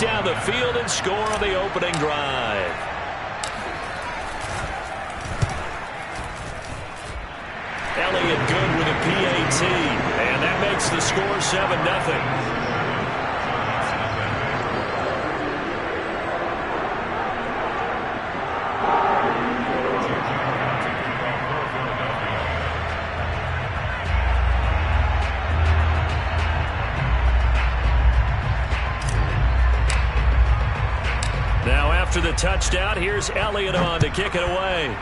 down the field and score on the opening drive. Elliott good with a PAT, and that makes the score 7-0. Now after the touchdown, here's Elliott on to kick it away.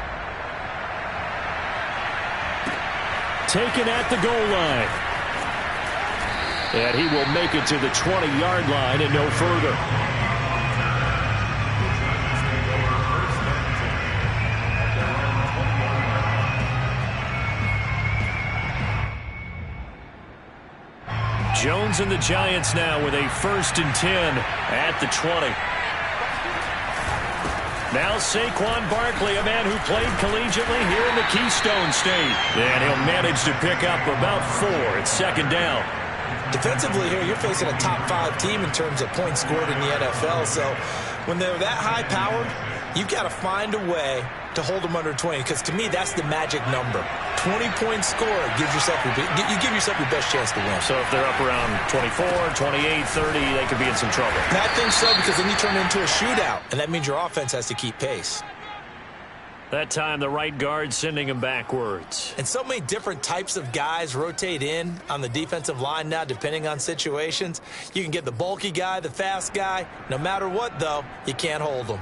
Taken at the goal line. And he will make it to the 20-yard line and no further. Jones and the Giants now with a 1st and 10 at the 20. Now Saquon Barkley, a man who played collegiately here in the Keystone State. And he'll manage to pick up about 4 at 2nd down. Defensively here, you're facing a top 5 team in terms of points scored in the NFL. So when they're that high powered, you've got to find a way to hold them under 20. Because to me, that's the magic number. 20-point score gives yourself you give yourself your best chance to win. So if they're up around 24, 28, 30, they could be in some trouble. And I think so, because then you turn it into a shootout, and that means your offense has to keep pace. That time, the right guard sending him backwards. And so many different types of guys rotate in on the defensive line now, depending on situations. You can get the bulky guy, the fast guy. No matter what, though, you can't hold them.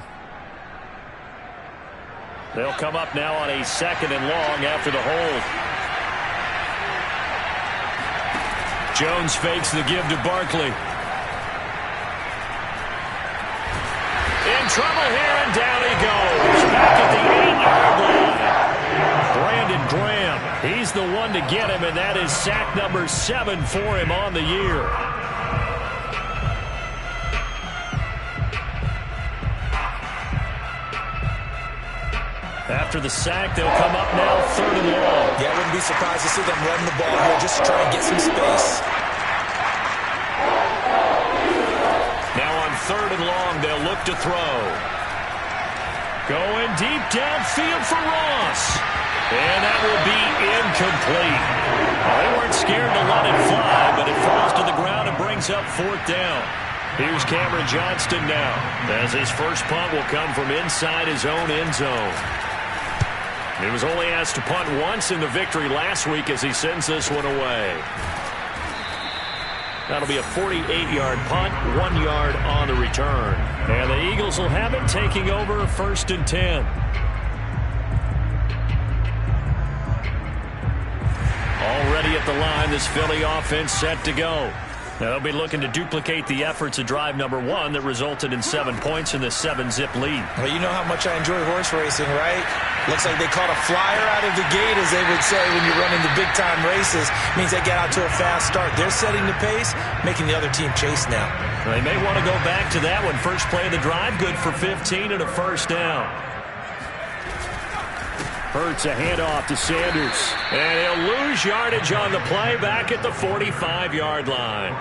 They'll come up now on a 2nd and long after the hold. Jones fakes the give to Barkley. In trouble here, and down he goes. Back at the 8-yard line. Brandon Graham, he's the one to get him, and that is sack number 7 for him on the year. After the sack, they'll come up now 3rd and long. Yeah, I wouldn't be surprised to see them run the ball here just to try and get some space. Now on 3rd and long, they'll look to throw. Going deep downfield for Ross. And that will be incomplete. Well, they weren't scared to let it fly, but it falls to the ground and brings up 4th down. Here's Cameron Johnston now, as his first punt will come from inside his own end zone. He was only asked to punt once in the victory last week as he sends this one away. That'll be a 48-yard punt, 1 yard on the return. And the Eagles will have it, taking over 1st and 10. Already at the line, this Philly offense set to go. Now they'll be looking to duplicate the efforts of drive number 1 that resulted in 7 points in the 7-zip lead. Well, you know how much I enjoy horse racing, right? Looks like they caught a flyer out of the gate, as they would say when you're running the big-time races. Means they get out to a fast start. They're setting the pace, making the other team chase now. They may want to go back to that one. First play of the drive, good for 15 and a 1st down. Hurts a handoff to Sanders. And he'll lose yardage on the play back at the 45-yard line.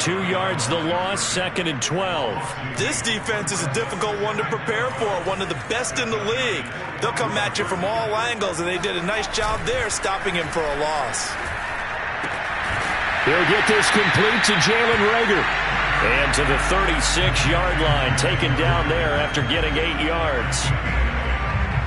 2 yards the loss, 2nd and 12. This defense is a difficult one to prepare for, one of the best in the league. They'll come at you from all angles, and they did a nice job there stopping him for a loss. He'll get this complete to Jalen Reagor. And to the 36-yard line, taken down there after getting 8 yards.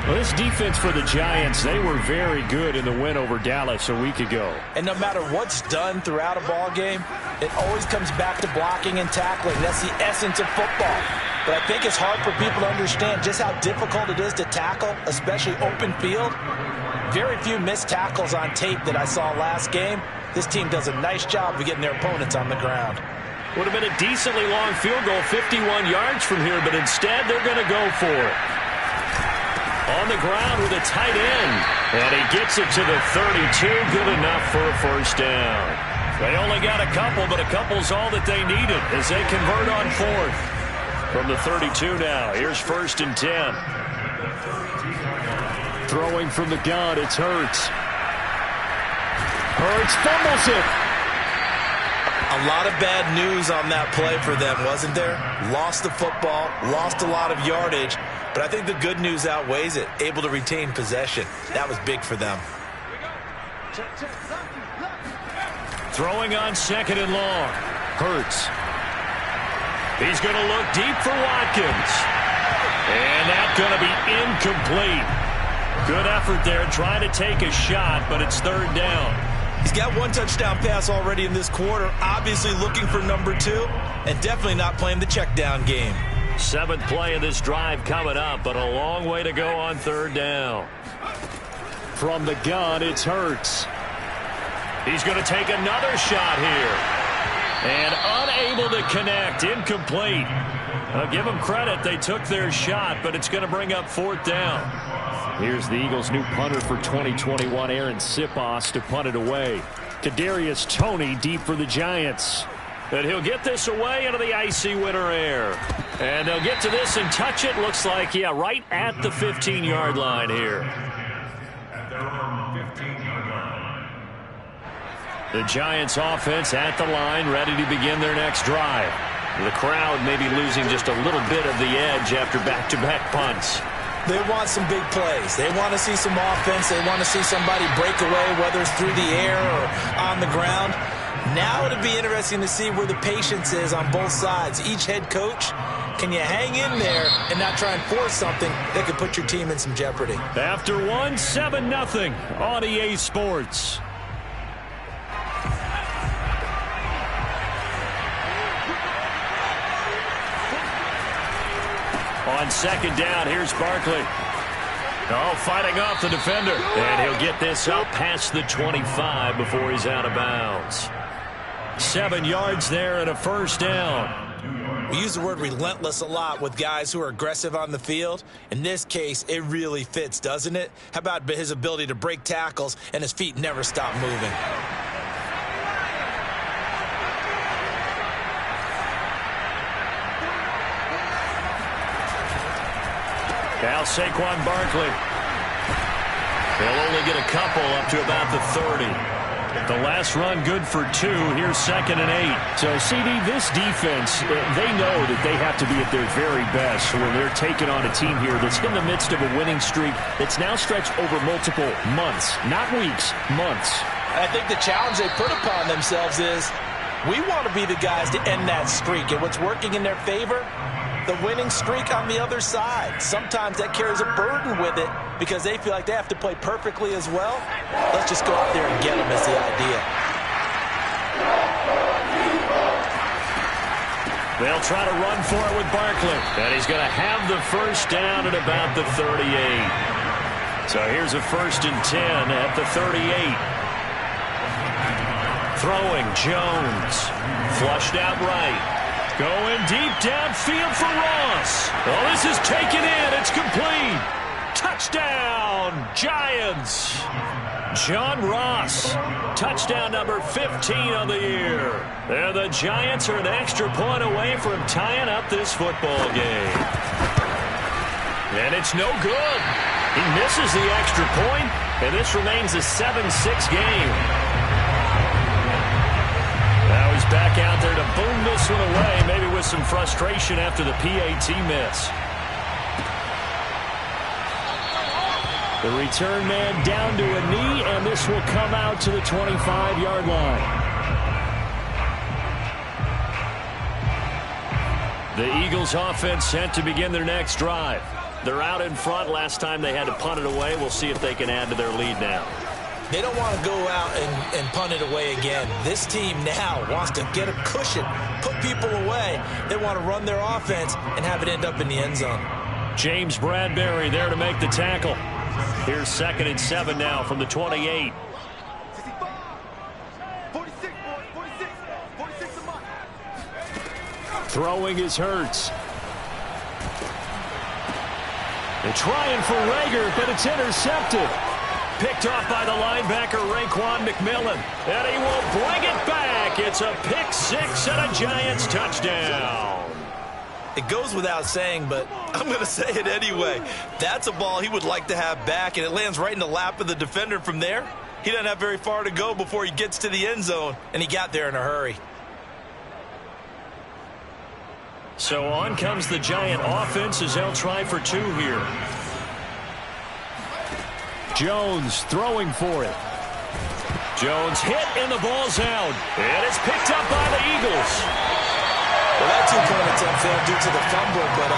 Well, this defense for the Giants, they were very good in the win over Dallas a week ago. And no matter what's done throughout a ball game, it always comes back to blocking and tackling. That's the essence of football. But I think it's hard for people to understand just how difficult it is to tackle, especially open field. Very few missed tackles on tape that I saw last game. This team does a nice job of getting their opponents on the ground. Would have been a decently long field goal, 51 yards from here, but instead they're going to go for it. On the ground with a tight end. And he gets it to the 32. Good enough for a 1st down. They only got a couple, but a couple's all that they needed as they convert on 4th. From the 32 now. Here's 1st and 10. Throwing from the gun, it's Hurts. Hurts fumbles it. A A lot of bad news on that play for them, wasn't there? Lost the football, lost a lot of yardage, but I think the good news outweighs it. Able to retain possession. That was big for them. Throwing on second and long. Hurts. He's going to look deep for Watkins. And that's going to be incomplete. Good effort there trying to take a shot, but it's third down. He's got one touchdown pass already in this quarter, obviously looking for number 2, and definitely not playing the check down game. 7th play of this drive coming up, but a long way to go on third down. From the gun, it's Hurts. He's going to take another shot here. And unable to connect, incomplete. I'll give them credit, they took their shot, but it's going to bring up 4th down. Here's the Eagles' new punter for 2021, Aaron Sipos, to punt it away. Kadarius Toney deep for the Giants. And he'll get this away into the icy winter air. And they'll get to this and touch it. Looks like, yeah, right at the 15-yard line here. The Giants offense at the line, ready to begin their next drive. The crowd may be losing just a little bit of the edge after back-to-back punts. They want some big plays. They want to see some offense. They want to see somebody break away, whether it's through the air or on the ground. Now it'll be interesting to see where the patience is on both sides. Each head coach, can you hang in there and not try and force something that could put your team in some jeopardy? After one, 7-0 on EA Sports. On second down, here's Barkley. Oh, fighting off the defender. And he'll get this up past the 25 before he's out of bounds. 7 yards there and a first down. We use the word relentless a lot with guys who are aggressive on the field. In this case, it really fits, doesn't it? How about his ability to break tackles and his feet never stop moving? Now Saquon Barkley. They'll only get a couple up to about the 30. The last run good for 2. Here's 2nd and 8. So, CD, this defense, they know that they have to be at their very best when they're taking on a team here that's in the midst of a winning streak that's now stretched over multiple months, not weeks, months. I think the challenge they put upon themselves is we want to be the guys to end that streak. And what's working in their favor? The winning streak on the other side. Sometimes that carries a burden with it because they feel like they have to play perfectly as well. Let's just go out there and get them is the idea. They'll try to run for it with Barkley. And he's going to have the first down at about the 38. So here's a 1st and 10 at the 38. Throwing Jones. Flushed out right. Going deep downfield for Ross. Oh, this is taken in. It's complete. Touchdown, Giants. John Ross, touchdown number 15 on the year. And the Giants are an extra point away from tying up this football game. And it's no good. He misses the extra point, and this remains a 7-6 game. Now he's back out there to boom this one away, maybe with some frustration after the PAT miss. The return man down to a knee, and this will come out to the 25-yard line. The Eagles offense set to begin their next drive. They're out in front. Last time they had to punt it away. We'll see if they can add to their lead now. They don't want to go out and punt it away again. This team now wants to get a cushion, put people away. They want to run their offense and have it end up in the end zone. James Bradbury there to make the tackle. Here's 2nd and 7 now from the 28. Throwing is Hurts. They're trying for Rager, but it's intercepted. Picked off by the linebacker, Raekwon McMillan. And he will bring it back. It's a pick 6 and a Giants touchdown. It goes without saying, but I'm going to say it anyway. That's a ball he would like to have back, and it lands right in the lap of the defender from there. He doesn't have very far to go before he gets to the end zone, and he got there in a hurry. So on comes the Giant offense as they'll try for 2 here. Jones throwing for it. Jones hit and the ball's out. And it's picked up by the Eagles. Well, that 2-point attempt failed due to the fumble, but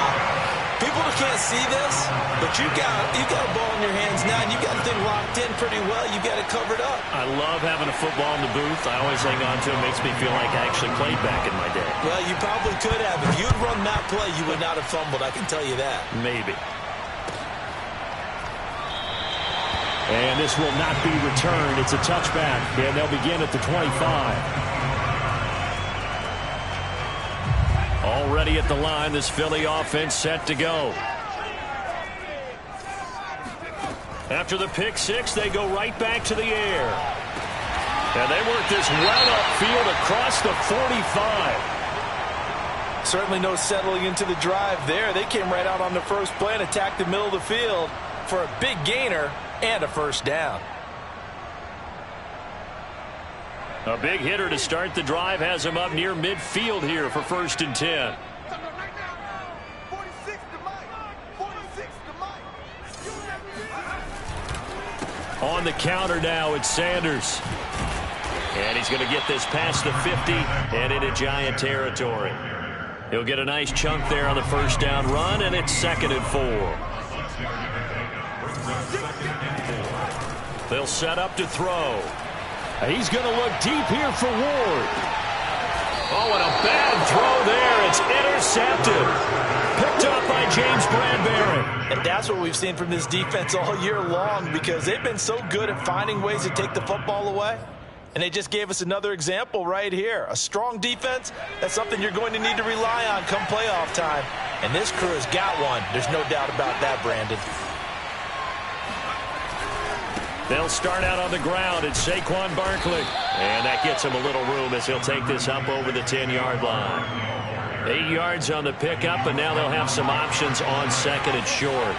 people can't see this, but you got a ball in your hands now, and you got the thing locked in pretty well. You got it covered up. I love having a football in the booth. I always hang on to it. Makes me feel like I actually played back in my day. Well, you probably could have. If you had run that play, you would not have fumbled. I can tell you that. Maybe. And this will not be returned. It's a touchback, and they'll begin at the 25. Already at the line, this Philly offense set to go. After the pick six, they go right back to the air. And they work this well upfield across the 45. Certainly no settling into the drive there. They came right out on the first play and attacked the middle of the field for a big gainer and a first down. A big hitter to start the drive has him up near midfield here for 1st and 10. On the counter now, it's Sanders. And he's going to get this past the 50 and into Giant territory. He'll get a nice chunk there on the first down run, and it's 2nd and 4. They'll set up to throw. He's going to look deep here for Ward. Oh, and a bad throw there. It's intercepted. Picked up by James Bradbury. And that's what we've seen from this defense all year long, because they've been so good at finding ways to take the football away. And they just gave us another example right here. A strong defense, that's something you're going to need to rely on come playoff time. And this crew has got one. There's no doubt about that, Brandon. They'll start out on the ground. It's Saquon Barkley. And that gets him a little room as he'll take this up over the 10-yard line. 8 yards on the pickup, and now they'll have some options on 2nd and short.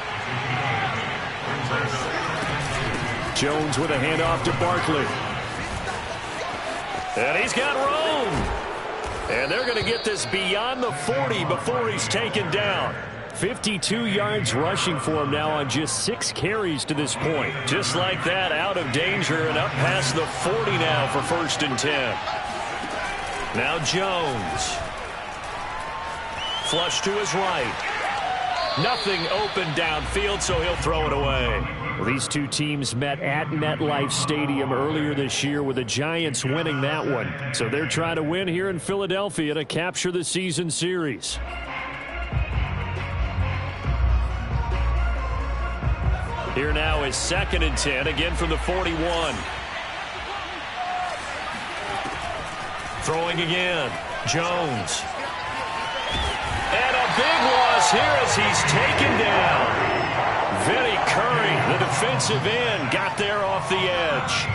Jones with a handoff to Barkley. And he's got room. And they're going to get this beyond the 40 before he's taken down. 52 yards rushing for him now on just 6 carries to this point. Just like that, out of danger and up past the 40 now for 1st and 10. Now Jones. Flush to his right. Nothing open downfield, so he'll throw it away. Well, these two teams met at MetLife Stadium earlier this year, with the Giants winning that one. So they're trying to win here in Philadelphia to capture the season series. Here now is 2nd and 10, again from the 41. Throwing again, Jones. And a big loss here as he's taken down. Vinny Curry, the defensive end, got there off the edge.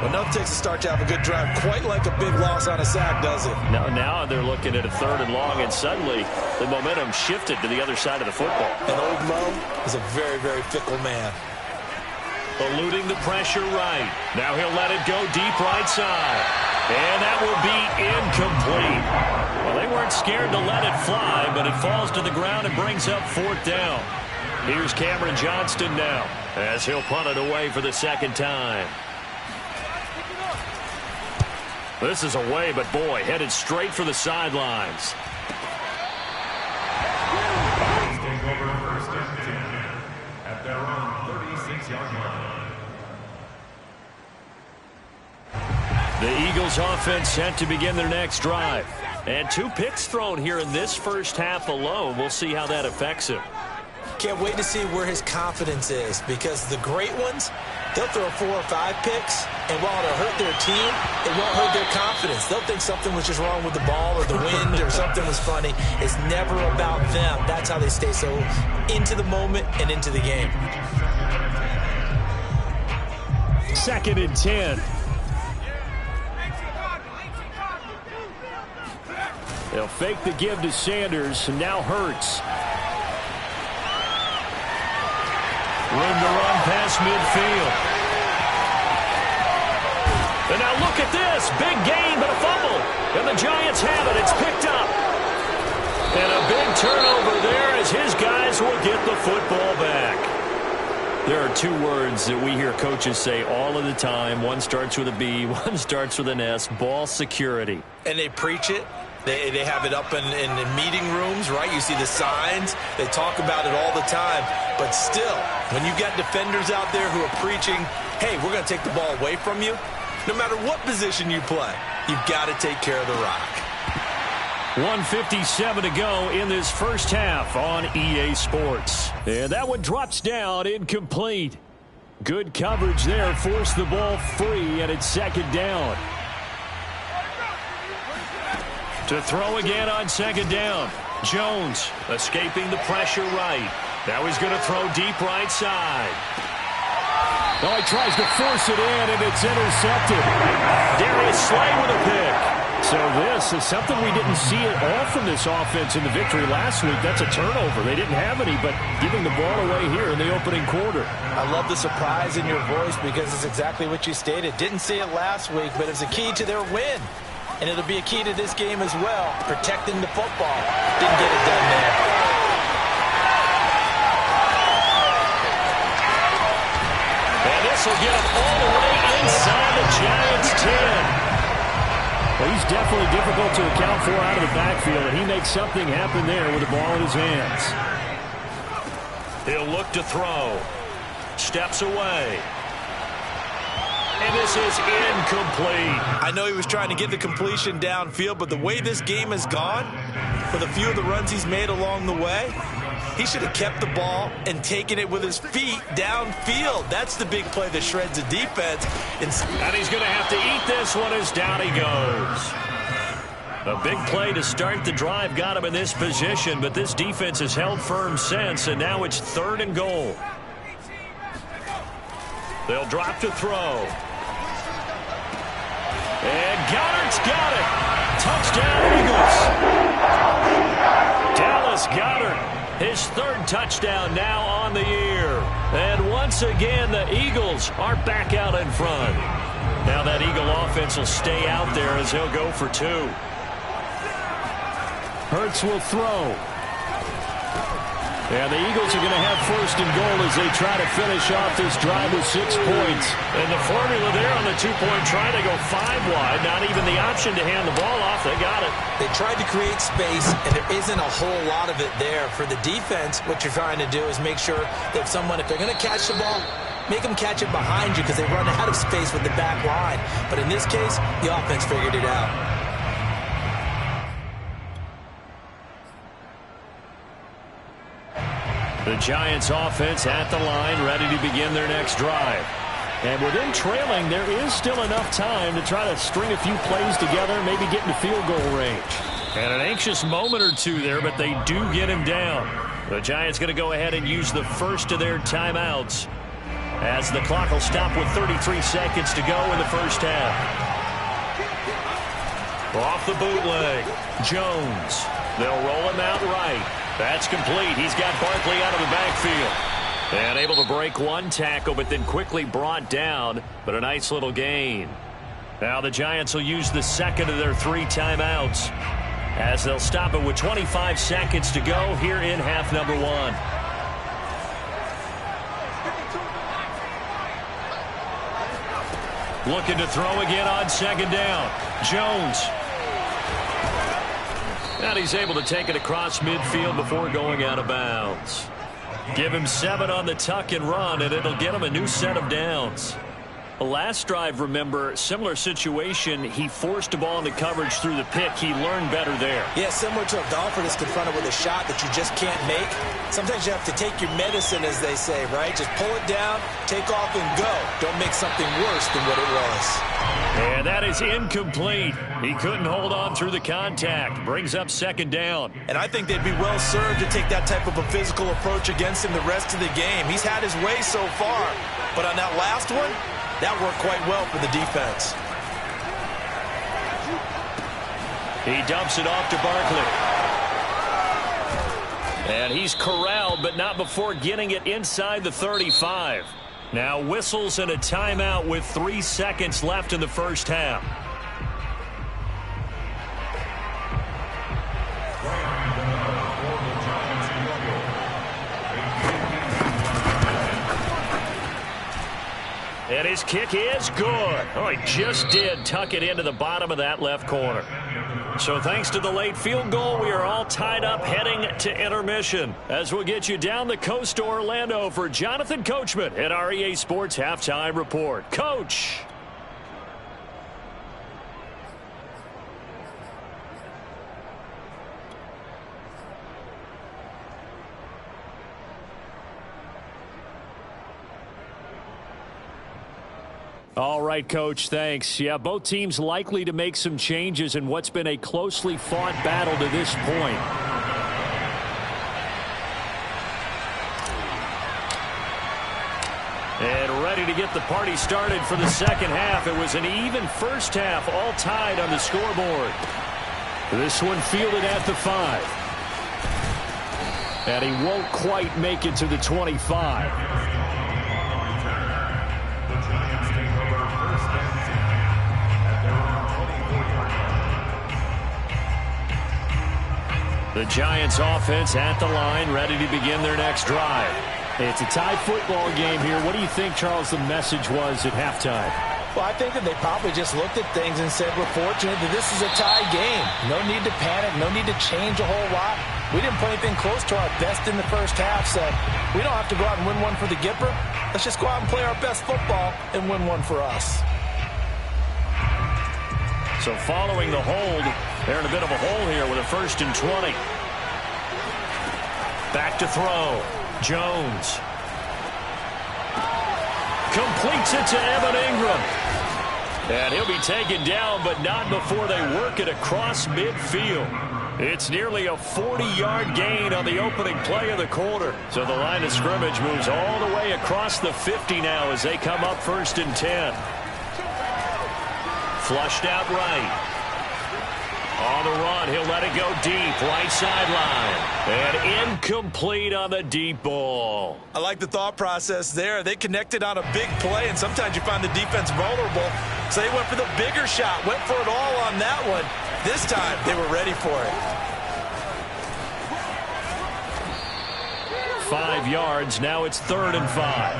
Well, enough takes a start to have a good drive. Quite like a big loss on a sack, does it? Now they're looking at a 3rd and long, and suddenly the momentum shifted to the other side of the football. And Old Mo is a very, very fickle man. Eluding the pressure right. Now he'll let it go deep right side. And that will be incomplete. Well, they weren't scared to let it fly, but it falls to the ground and brings up 4th down. Here's Cameron Johnston now as he'll punt it away for the 2nd time. This is away, but boy, headed straight for the sidelines. Take over 1st and 10 at their own 36-yard line. The Eagles offense set to begin their next drive. And 2 picks thrown here in this first half alone. We'll see how that affects him. Can't wait to see where his confidence is, because the great ones, they'll throw 4 or 5 picks, and while it'll hurt their team, it won't hurt their confidence. They'll think something was just wrong with the ball or the wind or something was funny. It's never about them. That's how they stay so into the moment and into the game. 2nd and 10. They'll fake the give to Sanders, and now Hurts. Room to run past midfield. And now look at this. Big gain, but a fumble. And the Giants have it. It's picked up. And a big turnover there as his guys will get the football back. There are two words that we hear coaches say all of the time. One starts with a B, one starts with an S, ball security. And they preach it. They have it up in meeting rooms, right? You see the signs. They talk about it all the time. But still, when you got defenders out there who are preaching, hey, we're going to take the ball away from you, no matter what position you play, you've got to take care of the rock. 1:57 to go in this first half on EA Sports. And that one drops down, incomplete. Good coverage there, forced the ball free, and it's second down. To throw again on second down. Jones escaping the pressure right. Now he's going to throw deep right side. Oh, he tries to force it in, and it's intercepted. Darius Slay with a pick. So this is something we didn't see at all from this offense in the victory last week. That's a turnover. They didn't have any, but giving the ball away here in the opening quarter. I love the surprise in your voice because it's exactly what you stated. Didn't see it last week, but it's a key to their win. And it'll be a key to this game as well, protecting the football. Didn't get it done there. And this will get him all the way inside the Giants' 10. Well, he's definitely difficult to account for out of the backfield, and he makes something happen there with the ball in his hands. He'll look to throw. Steps away. And this is incomplete. I know he was trying to get the completion downfield, but the way this game has gone, with a few of the runs he's made along the way, he should have kept the ball and taken it with his feet downfield. That's the big play that shreds the defense. And he's going to have to eat this one as down he goes. A big play to start the drive got him in this position, but this defense has held firm since, and now it's 3rd and goal. They'll drop to throw. And Goddard's got it. Touchdown, Eagles. Dallas Goedert, his 3rd touchdown now on the year. And once again, the Eagles are back out in front. Now that Eagle offense will stay out there as he'll go for 2. Hurts will throw. And the Eagles are going to have 1st and goal as they try to finish off this drive with 6 points. And the formula there on the 2-point try, they go 5 wide. Not even the option to hand the ball off. They got it. They tried to create space, and there isn't a whole lot of it there. For the defense, what you're trying to do is make sure that if they're going to catch the ball, make them catch it behind you because they run out of space with the back line. But in this case, the offense figured it out. The Giants offense at the line, ready to begin their next drive. And with them trailing, there is still enough time to try to string a few plays together, maybe get into field goal range. And an anxious moment or two there, but they do get him down. The Giants going to go ahead and use the first of their timeouts as the clock will stop with 33 seconds to go in the first half. Off the bootleg, Jones. They'll roll him out right. That's complete. He's got Barkley out of the backfield. And able to break one tackle, but then quickly brought down. But a nice little gain. Now the Giants will use the second of their 3 timeouts as they'll stop it with 25 seconds to go here in half number 1. Looking to throw again on second down. Jones. And he's able to take it across midfield before going out of bounds. Give him 7 on the tuck and run, and it'll get him a new set of downs. The last drive, remember, similar situation. He forced a ball into coverage through the pick. He learned better there. Yeah, similar to a golfer that's confronted with a shot that you just can't make. Sometimes you have to take your medicine, as they say, right? Just pull it down, take off, and go. Don't make something worse than what it was. And that is incomplete. He couldn't hold on through the contact. Brings up second down. And I think they'd be well served to take that type of a physical approach against him the rest of the game. He's had his way so far. But on that last one, that worked quite well for the defense. He dumps it off to Barkley. And he's corralled, but not before getting it inside the 35. Now whistles and a timeout with 3 seconds left in the first half. And his kick is good. Oh, he just did tuck it into the bottom of that left corner. So thanks to the late field goal, we are all tied up heading to intermission. As we'll get you down the coast to Orlando for Jonathan Coachman at our EA Sports Halftime Report. Coach. All right, Coach, thanks. Yeah, both teams likely to make some changes in what's been a closely fought battle to this point. And ready to get the party started for the second half. It was an even first half, all tied on the scoreboard. This one fielded at the 5. And he won't quite make it to the 25. The Giants offense at the line, ready to begin their next drive. It's a tie football game here. What do you think, Charles, the message was at halftime? Well, I think that they probably just looked at things and said, we're fortunate that this is a tie game. No need to panic, no need to change a whole lot. We didn't play anything close to our best in the first half, so we don't have to go out and win one for the Gipper. Let's just go out and play our best football and win one for us. So following the hold, they're in a bit of a hole here with a 1st and 20. Back to throw. Jones. Completes it to Evan Ingram. And he'll be taken down, but not before they work it across midfield. It's nearly a 40-yard gain on the opening play of the quarter. So the line of scrimmage moves all the way across the 50 now as they come up 1st and 10. Flushed out right. On the run, he'll let it go deep, right sideline. And incomplete on the deep ball. I like the thought process there. They connected on a big play, and sometimes you find the defense vulnerable. So they went for the bigger shot, went for it all on that one. This time, they were ready for it. 5 yards, now it's 3rd and 5.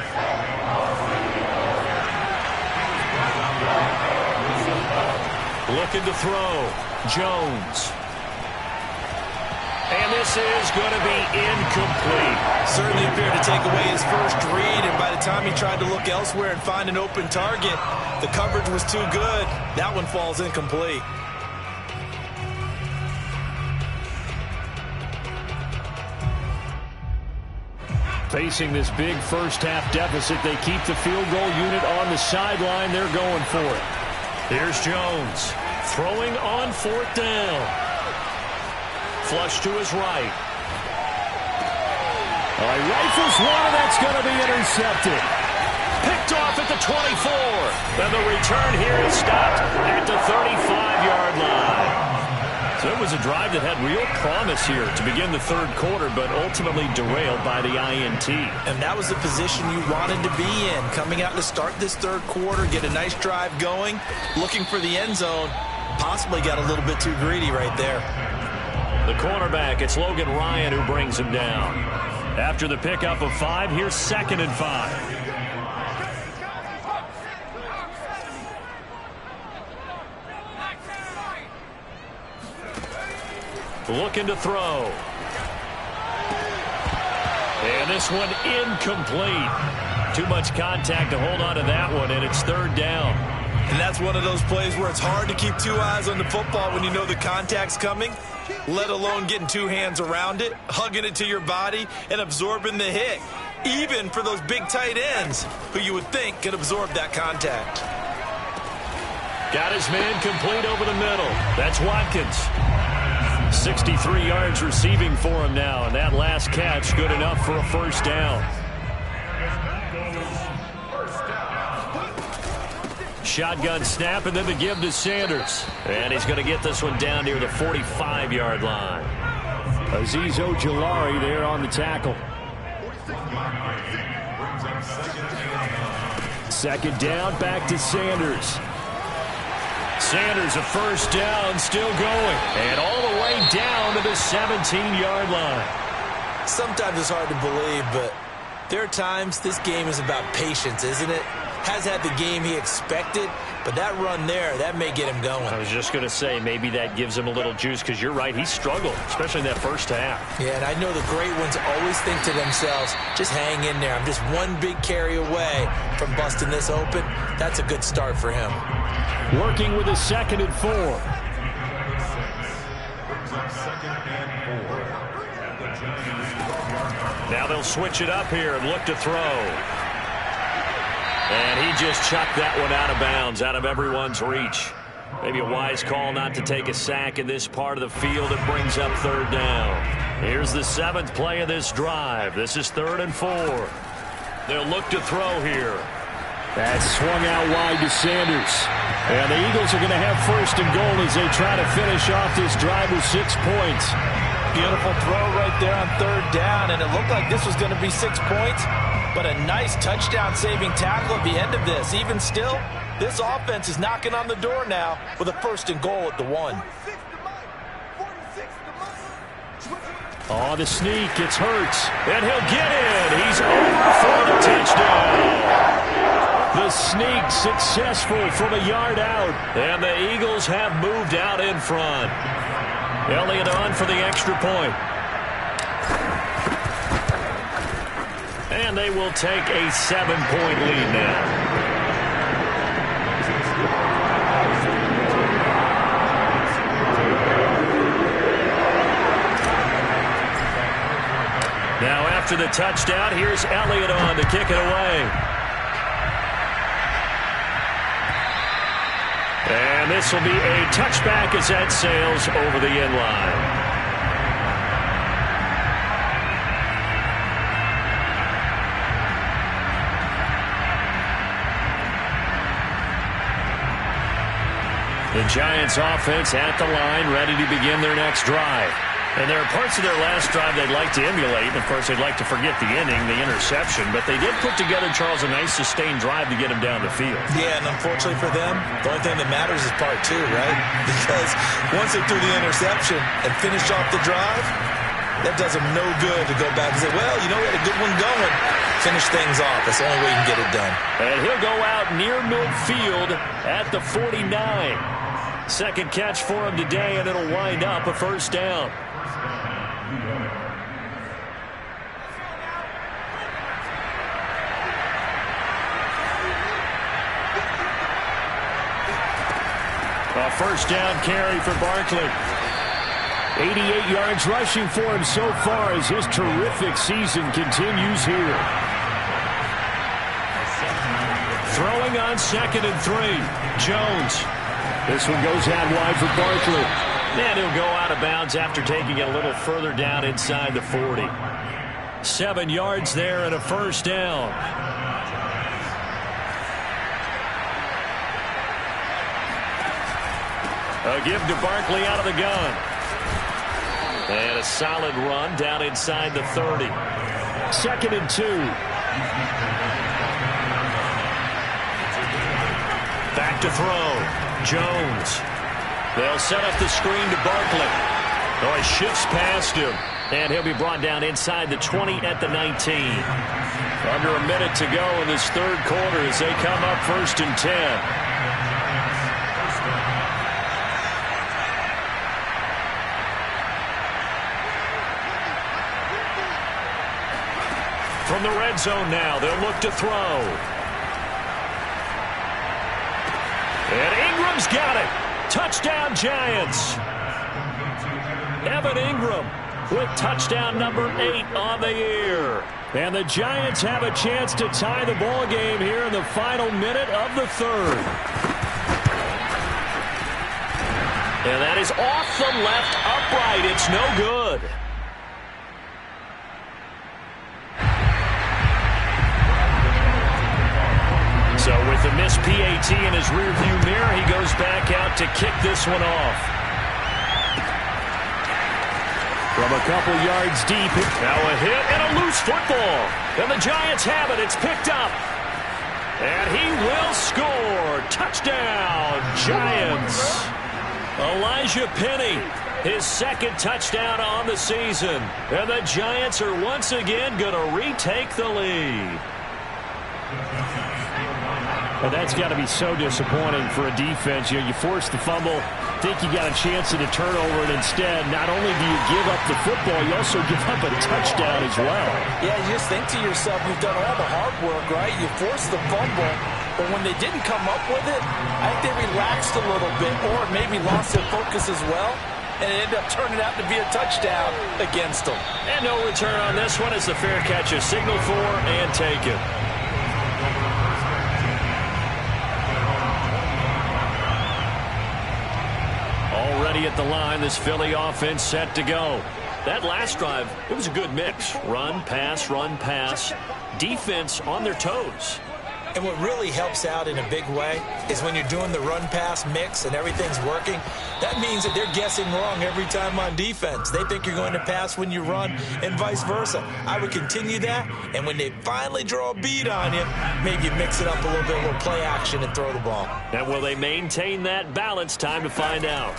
Looking to throw. Jones. And this is going to be incomplete. Certainly appeared to take away his first read, and by the time he tried to look elsewhere and find an open target, the coverage was too good. That one falls incomplete. Facing this big first half deficit, they keep the field goal unit on the sideline. They're going for it. Here's Jones. Throwing on 4th down. Flush to his right. He rifles one, and that's going to be intercepted. Picked off at the 24. And the return here is stopped at the 35-yard line. So it was a drive that had real promise here to begin the 3rd quarter, but ultimately derailed by the INT. And that was the position you wanted to be in. Coming out to start this 3rd quarter, get a nice drive going, looking for the end zone. Possibly got a little bit too greedy right there. The cornerback, it's Logan Ryan who brings him down. After the pickup of 5, here's 2nd and 5. Looking to throw. And this one incomplete. Too much contact to hold on to that one, and it's 3rd down. And that's one of those plays where it's hard to keep 2 eyes on the football when you know the contact's coming, let alone getting 2 hands around it, hugging it to your body, and absorbing the hit, even for those big tight ends who you would think could absorb that contact. Got his man complete over the middle. That's Watkins. 63 yards receiving for him now, and that last catch good enough for a 1st down. Shotgun snap, and then the give to Sanders. And he's going to get this one down near the 45-yard line. Azeez Ojulari there on the tackle. 2nd down, back to Sanders. Sanders, a 1st down, still going. And all the way down to the 17-yard line. Sometimes it's hard to believe, but There are times this game is about patience, isn't it? Has had the game he expected, but that run there, that may get him going. I was just going to say, maybe that gives him a little juice, because you're right, he struggled, especially in that first half. Yeah, and I know the great ones always think to themselves, just hang in there. I'm just one big carry away from busting this open. That's a good start for him. Working with a 2nd and 4. Now they'll switch it up here and look to throw. And he just chucked that one out of bounds, out of everyone's reach. Maybe a wise call not to take a sack in this part of the field. It brings up 3rd down. Here's the 7th play of this drive. This is 3rd and 4. They'll look to throw here. That's swung out wide to Sanders. And the Eagles are going to have 1st and goal as they try to finish off this drive with 6 points. Beautiful throw right there on 3rd down, and it looked like this was going to be 6 points, but a nice touchdown-saving tackle at the end of this. Even still, this offense is knocking on the door now with a 1st and goal at the 1. Oh, the sneak, it's Hurts, and he'll get in. He's over for the touchdown. The sneak successful from a yard out, and the Eagles have moved out in front. Elliott on for the extra point. And they will take a 7-point lead now. Now after the touchdown, here's Elliott on to kick it away. And this will be a touchback as that sails over the end line. The Giants offense at the line, ready to begin their next drive. And there are parts of their last drive they'd like to emulate. And, of course, they'd like to forget the ending, the interception. But they did put together, Charles, a nice sustained drive to get them down the field. Yeah, and unfortunately for them, the only thing that matters is part 2, right? Because once they threw the interception and finished off the drive, that does them no good to go back and say, well, you know, we had a good one going. Finish things off. That's the only way you can get it done. And he'll go out near midfield at the 49. Second catch for him today, and it'll wind up a 1st down. A 1st down carry for Barkley. 88 yards rushing for him so far as his terrific season continues here. Throwing on 2nd and 3. Jones. This one goes out wide for Barkley. And he'll go out of bounds after taking it a little further down inside the 40. 7 yards there and a 1st down. A give to Barkley out of the gun. And a solid run down inside the 30. 2nd and 2. Back to throw. Jones. They'll set up the screen to Barkley. Oh, he shifts past him. And he'll be brought down inside the 20 at the 19. Under a minute to go in this 3rd quarter as they come up 1st and 10. From the red zone now, they'll look to throw. And Ingram's got it. Touchdown, Giants. Evan Ingram with touchdown number 8 on the year. And the Giants have a chance to tie the ball game here in the final minute of the 3rd. And that is off the left upright. It's no good. So with the missed PAT in his rearview mirror, he goes back out to kick this one off. From a couple yards deep, now a hit and a loose football. And the Giants have it. It's picked up. And he will score. Touchdown, Giants. Elijah Penny his second touchdown on the season. And the Giants are once again going to retake the lead. Well, that's got to be so disappointing for a defense. You force the fumble, think you got a chance at a turnover, and instead, not only do you give up the football, you also give up a touchdown as well. Yeah, you just think to yourself, you've done all the hard work, right? You forced the fumble, but when they didn't come up with it, I think they relaxed a little bit or maybe lost their focus as well, and it ended up turning out to be a touchdown against them. And no return on this one as the fair catch is signaled for and taken. Already at the line, this Philly offense set to go. That last drive, it was a good mix. Run, pass, defense on their toes. And what really helps out in a big way is when you're doing the run-pass mix and everything's working, that means that they're guessing wrong every time on defense. They think you're going to pass when you run and vice versa. I would continue that, and when they finally draw a bead on you, maybe you mix it up a little bit, a little play action, and throw the ball. And will they maintain that balance? Time to find out.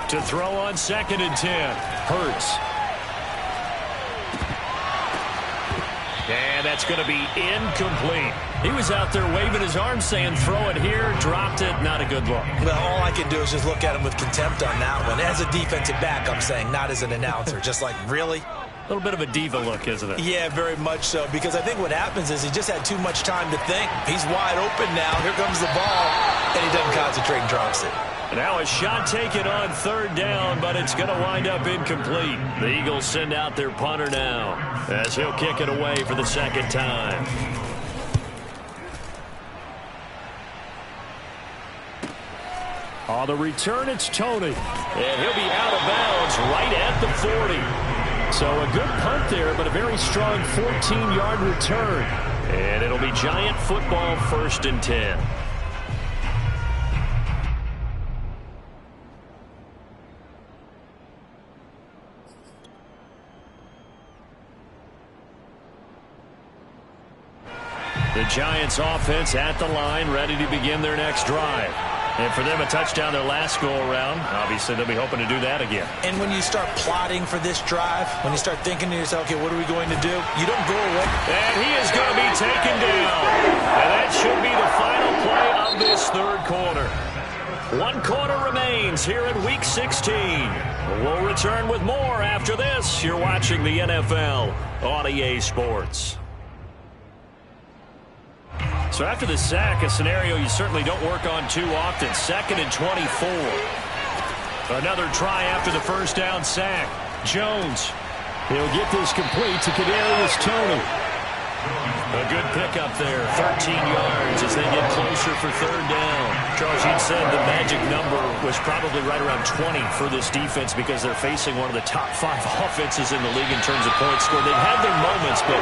To throw on 2nd and 10, Hurts. And that's going to be incomplete. He was out there waving his arms saying throw it here, dropped it, not a good look. Well, all I can do is just look at him with contempt on that one. As a defensive back, I'm saying, not as an announcer. Just like, really? A little bit of a diva look, isn't it? Yeah, very much so, because I think what happens is he just had too much time to think. He's wide open now. Here comes the ball, and he doesn't concentrate and drops it. Now a shot taken on 3rd down, but it's going to wind up incomplete. The Eagles send out their punter now as he'll kick it away for the 2nd time. On the return, it's Tony. And he'll be out of bounds right at the 40. So a good punt there, but a very strong 14-yard return. And it'll be Giant football 1st and 10. The Giants offense at the line, ready to begin their next drive. And for them, a touchdown their last go-around. Obviously, they'll be hoping to do that again. And when you start plotting for this drive, when you start thinking to yourself, okay, what are we going to do? You don't go away. And he is going to be taken down. And that should be the final play of this 3rd quarter. 1 quarter remains here in Week 16. We'll return with more after this. You're watching the NFL on EA Sports. So after the sack, a scenario you certainly don't work on too often. 2nd and 24. Another try after the 1st down sack. Jones. He'll get this complete to Kadarius Toney. A good pickup there. 13 yards as they get closer for 3rd down. Charles, you'd said the magic number was probably right around 20 for this defense because they're facing one of the top 5 offenses in the league in terms of points scored. They've had their moments, but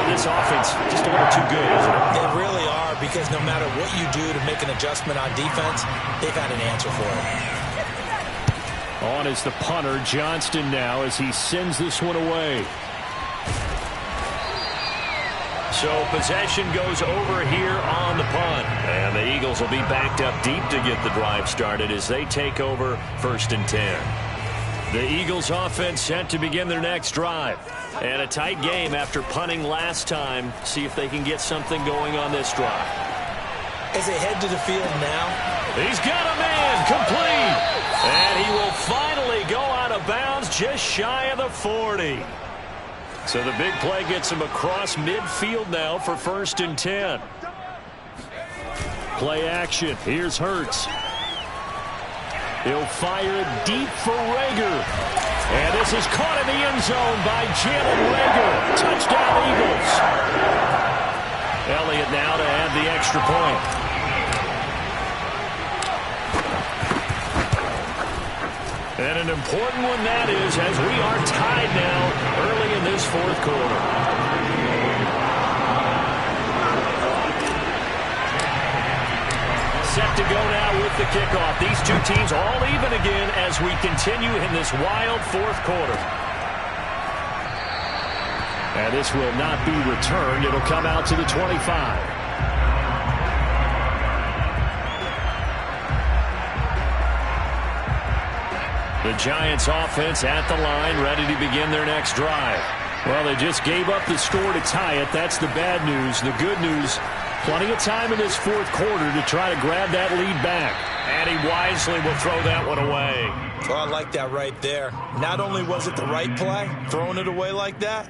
this offense just a little too good, isn't it? They really are, because no matter what you do to make an adjustment on defense, they've had an answer for it. On is the punter, Johnston, now as he sends this one away. So possession goes over here on the punt. And the Eagles will be backed up deep to get the drive started as they take over 1st and 10. The Eagles offense set to begin their next drive. And a tight game after punting last time. See if they can get something going on this drive. As they head to the field now. He's got a man complete. And he will finally go out of bounds just shy of the 40. So the big play gets him across midfield now for 1st and 10. Play action. Here's Hurts. He'll fire it deep for Rager. And this is caught in the end zone by Jalen Rager. Touchdown, Eagles. Elliott now to add the extra point. And an important one that is, as we are tied now early in this 4th quarter. Set to go now with the kickoff. These two teams all even again as we continue in this wild 4th quarter. And this will not be returned. It'll come out to the 25. The Giants offense at the line, ready to begin their next drive. Well, they just gave up the score to tie it. That's the bad news. The good news, plenty of time in this fourth quarter to try to grab that lead back. And he wisely will throw that one away. Well, I like that right there. Not only was it the right play, throwing it away like that,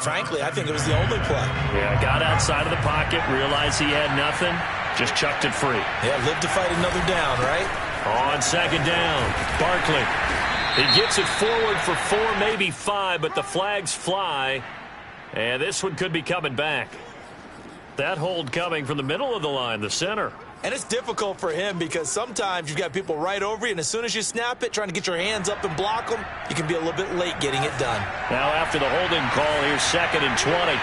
frankly, I think it was the only play. Yeah, got outside of the pocket, realized he had nothing, just chucked it free. Yeah, live to fight another down, right? On second down, Barkley. He gets it forward for 4, maybe 5, but the flags fly. And this one could be coming back. That hold coming from the middle of the line, the center. And it's difficult for him because sometimes you've got people right over you, and as soon as you snap it, trying to get your hands up and block them, you can be a little bit late getting it done. Now after the holding call, here's 2nd and 20.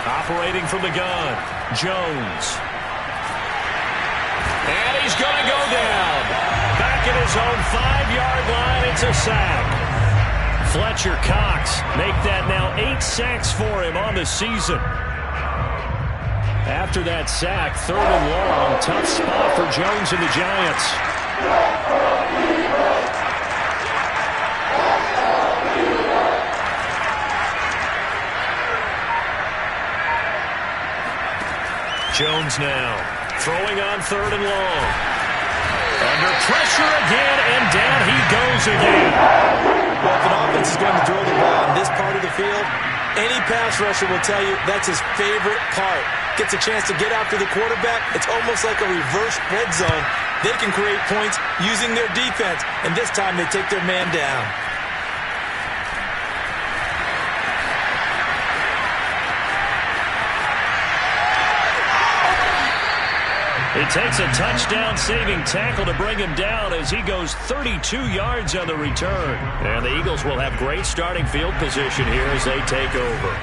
Operating from the gun, Jones. And he's going to go down. Back at his own 5-yard line, it's a sack. Fletcher Cox make that now 8 sacks for him on the season. After that sack, 3rd and long, tough spot for Jones and the Giants. Jones now throwing on 3rd and long. Under pressure again, and down he goes again. Well, if an offense is going to throw the ball on this part of the field, any pass rusher will tell you that's his favorite part. Gets a chance to get after the quarterback. It's almost like a reverse red zone. They can create points using their defense, and this time they take their man down. It takes a touchdown-saving tackle to bring him down as he goes 32 yards on the return. And the Eagles will have great starting field position here as they take over.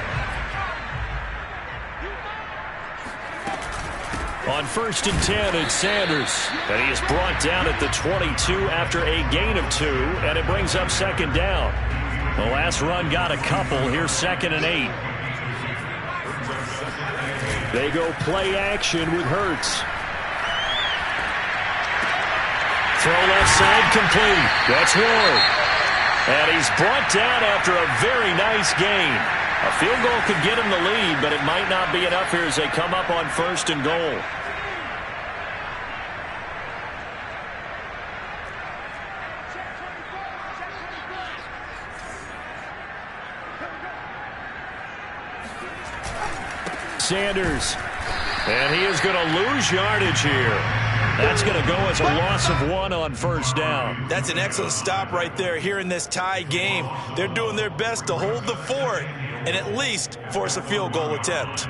On 1st and 10, it's Sanders. And he is brought down at the 22 after a gain of 2, and it brings up 2nd down. The last run got a couple. Here's 2nd and 8. They go play action with Hurts. Throw left side complete. That's Ward. And he's brought down after a very nice gain. A field goal could get him the lead, but it might not be enough here as they come up on 1st and goal. Sanders. And he is going to lose yardage here. That's going to go as a loss of 1 on 1st down. That's an excellent stop right there here in this tie game. They're doing their best to hold the fort and at least force a field goal attempt.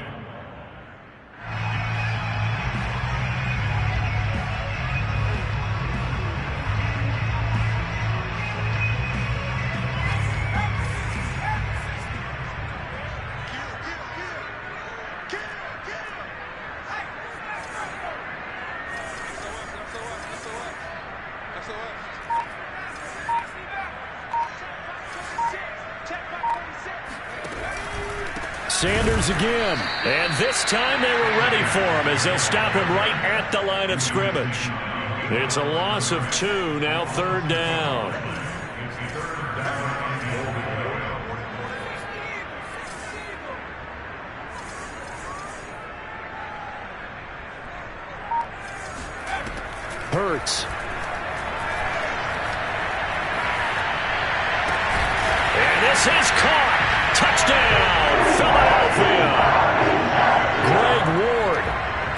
Sanders again. And this time they were ready for him as they'll stop him right at the line of scrimmage. It's a loss of 2, now 3rd down. Hurts. And this is caught. Touchdown, Philadelphia. Greg Ward,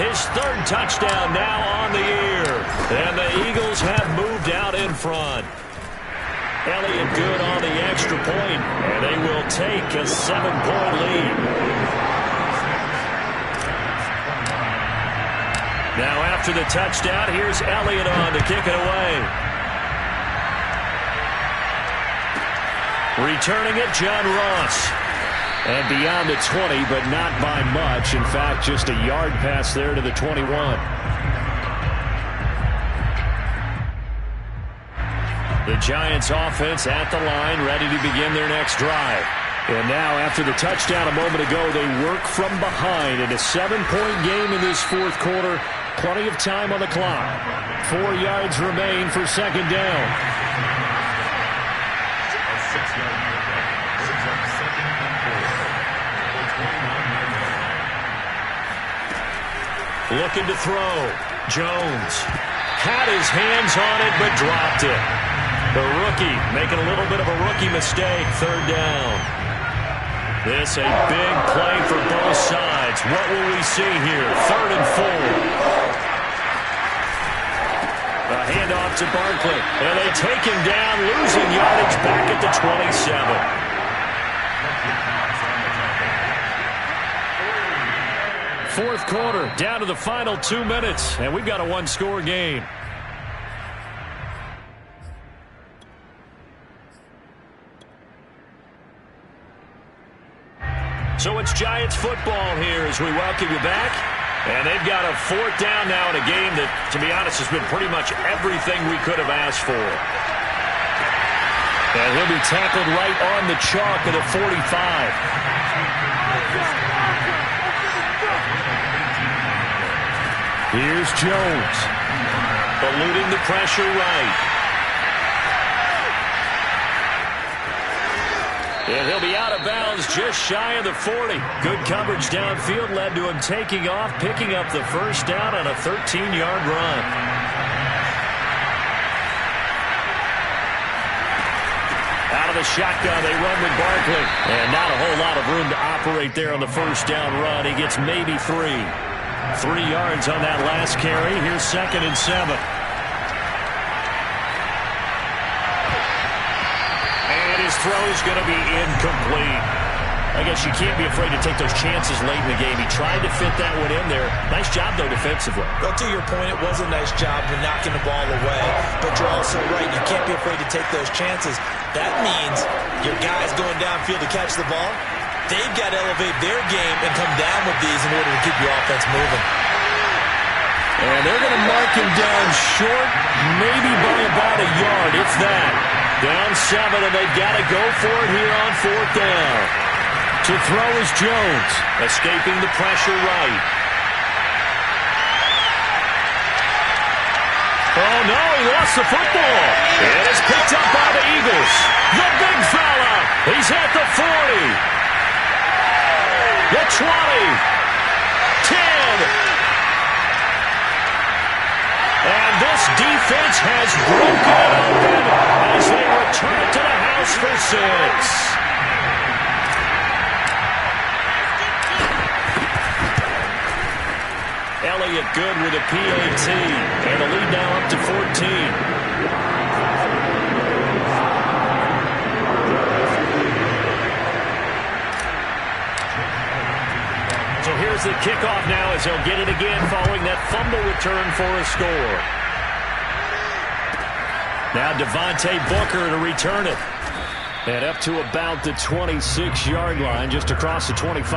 his 3rd touchdown now on the year. And the Eagles have moved out in front. Elliott good on the extra point, and they will take a 7-point lead. Now after the touchdown, here's Elliott on to kick it away. Returning it, John Ross. And beyond the 20, but not by much. In fact, just a yard pass there to the 21. The Giants offense at the line, ready to begin their next drive. And now, after the touchdown a moment ago, they work from behind in a 7-point game in this fourth quarter. Plenty of time on the clock. 4 yards remain for second down. A 6-yard pickup brings up 2nd and 4. Looking to throw. Jones had his hands on it but dropped it. The rookie making a little bit of a rookie mistake. 3rd down. This a big play for both sides. What will we see here? 3rd and 4. A handoff to Barkley. And they take him down, losing yardage back at the 27. 4th quarter, down to the final 2 minutes, and we've got a 1-score game. So it's Giants football here as we welcome you back. And they've got a 4th down now in a game that, to be honest, has been pretty much everything we could have asked for. And he'll be tackled right on the chalk of the 45. Here's Jones. Eluding the pressure right. And he'll be out of bounds just shy of the 40. Good coverage downfield led to him taking off, picking up the 1st down on a 13-yard run. Out of the shotgun, they run with Barkley. And not a whole lot of room to operate there on the 1st down run. He gets maybe 3. 3 yards on that last carry. Here's 2nd and 7. His throw is going to be incomplete. I guess you can't be afraid to take those chances late in the game. He tried to fit that one in there. Nice job, though, defensively. Well, to your point, it was a nice job of knocking the ball away. But you're also right. You can't be afraid to take those chances. That means your guys going downfield to catch the ball, they've got to elevate their game and come down with these in order to keep your offense moving. And they're going to mark him down short, maybe by about a yard, if that. Down 7, and they've got to go for it here on 4th down. To throw is Jones, escaping the pressure right. Oh, no, he lost the football. It is picked up by the Eagles. The big fella. He's at the 40. The 20. 10. And this defense has broken it open as they return it to the house for 6. Elliott good with a PAT. And the lead now up to 14. So here's the kickoff now as he'll get it again following that fumble return for a score. Now Devontae Booker to return it. And up to about the 26-yard line, just across the 25.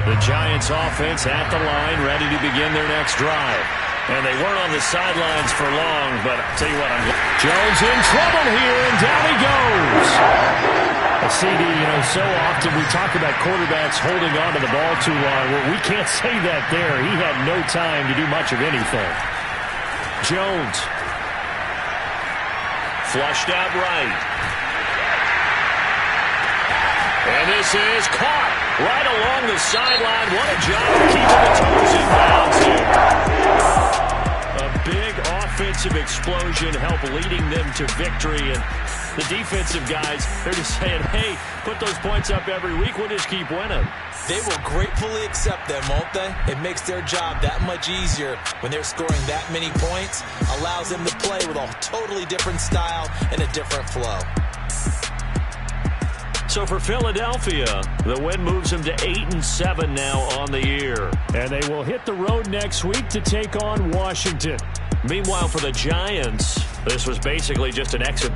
The Giants offense at the line, ready to begin their next drive. And they weren't on the sidelines for long, but I'll tell you what, Jones in trouble here, and down he goes. CD, so often we talk about quarterbacks holding on to the ball too long. Well, we can't say that there. He had no time to do much of anything. Jones. Flushed out right. And this is caught right along the sideline. What a job of keeping the toes in bounds here. A big offensive explosion helped leading them to victory. And the defensive guys, they're just saying, hey, put those points up every week. We'll just keep winning. They will gratefully accept them, won't they? It makes their job that much easier when they're scoring that many points. Allows them to play with a totally different style and a different flow. So for Philadelphia, the win moves them to 8-7 now on the year. And they will hit the road next week to take on Washington. Meanwhile, for the Giants, this was basically just an exit